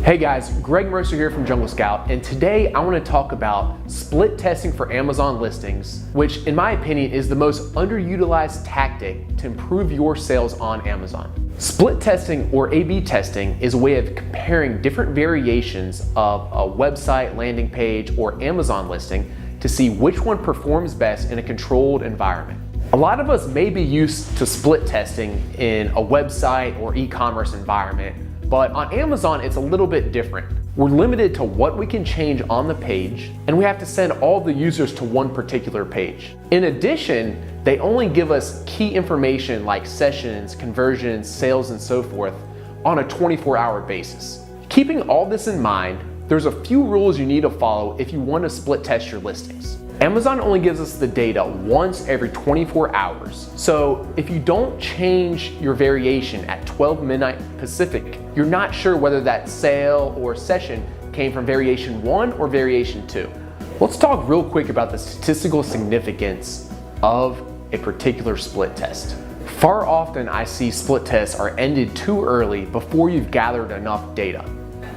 Hey guys, Greg Mercer here from Jungle Scout, and today I want to talk about split testing for Amazon listings, which in my opinion is the most underutilized tactic to improve your sales on Amazon. Split testing or A/B testing is a way of comparing different variations of a website, landing page, or Amazon listing to see which one performs best in a controlled environment. A lot of us may be used to split testing in a website or e-commerce environment, but on Amazon, it's a little bit different. We're limited to what we can change on the page, and we have to send all the users to one particular page. In addition, they only give us key information like sessions, conversions, sales, and so forth on a 24-hour basis. Keeping all this in mind, there's a few rules you need to follow if you want to split test your listings. Amazon only gives us the data once every 24 hours. So if you don't change your variation at 12 midnight Pacific, you're not sure whether that sale or session came from variation 1 or variation 2. Let's talk real quick about the statistical significance of a particular split test. Far often I see split tests are ended too early before you've gathered enough data.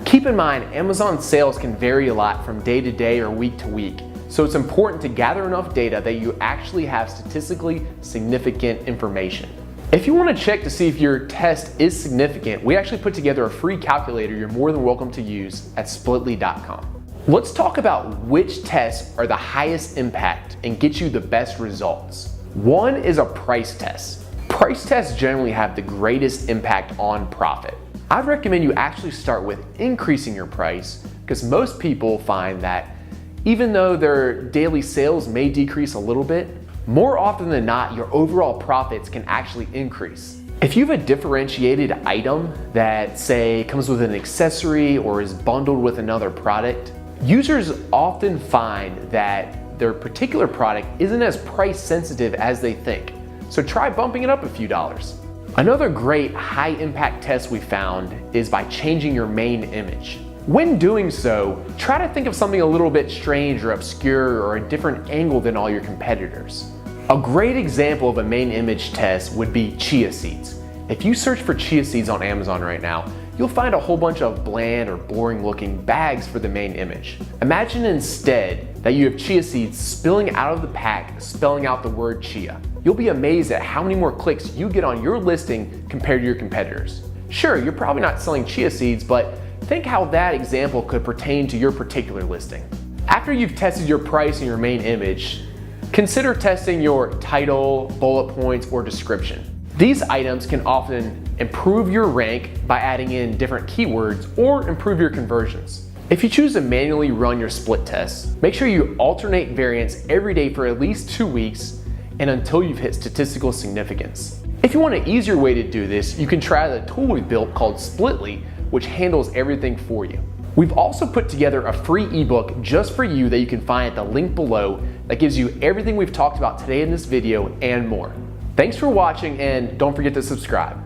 Keep in mind, Amazon sales can vary a lot from day to day or week to week. So it's important to gather enough data that you actually have statistically significant information. If you want to check to see if your test is significant, we actually put together a free calculator you're more than welcome to use at splitly.com. Let's talk about which tests are the highest impact and get you the best results. One is a price test. Price tests generally have the greatest impact on profit. I'd recommend you actually start with increasing your price because most people find that even though their daily sales may decrease a little bit, more often than not, your overall profits can actually increase. If you have a differentiated item that, say, comes with an accessory or is bundled with another product, users often find that their particular product isn't as price sensitive as they think. So try bumping it up a few dollars. Another great high impact test we found is by changing your main image. When doing so, try to think of something a little bit strange or obscure or a different angle than all your competitors. A great example of a main image test would be chia seeds. If you search for chia seeds on Amazon right now, you'll find a whole bunch of bland or boring looking bags for the main image. Imagine instead that you have chia seeds spilling out of the pack, spelling out the word chia. You'll be amazed at how many more clicks you get on your listing compared to your competitors. Sure, you're probably not selling chia seeds, but think how that example could pertain to your particular listing. After you've tested your price and your main image, consider testing your title, bullet points, or description. These items can often improve your rank by adding in different keywords or improve your conversions. If you choose to manually run your split tests, make sure you alternate variants every day for at least 2 weeks and until you've hit statistical significance. If you want an easier way to do this, you can try the tool we built called Splitly, which handles everything for you. We've also put together a free ebook just for you that you can find at the link below that gives you everything we've talked about today in this video and more. Thanks for watching, and don't forget to subscribe.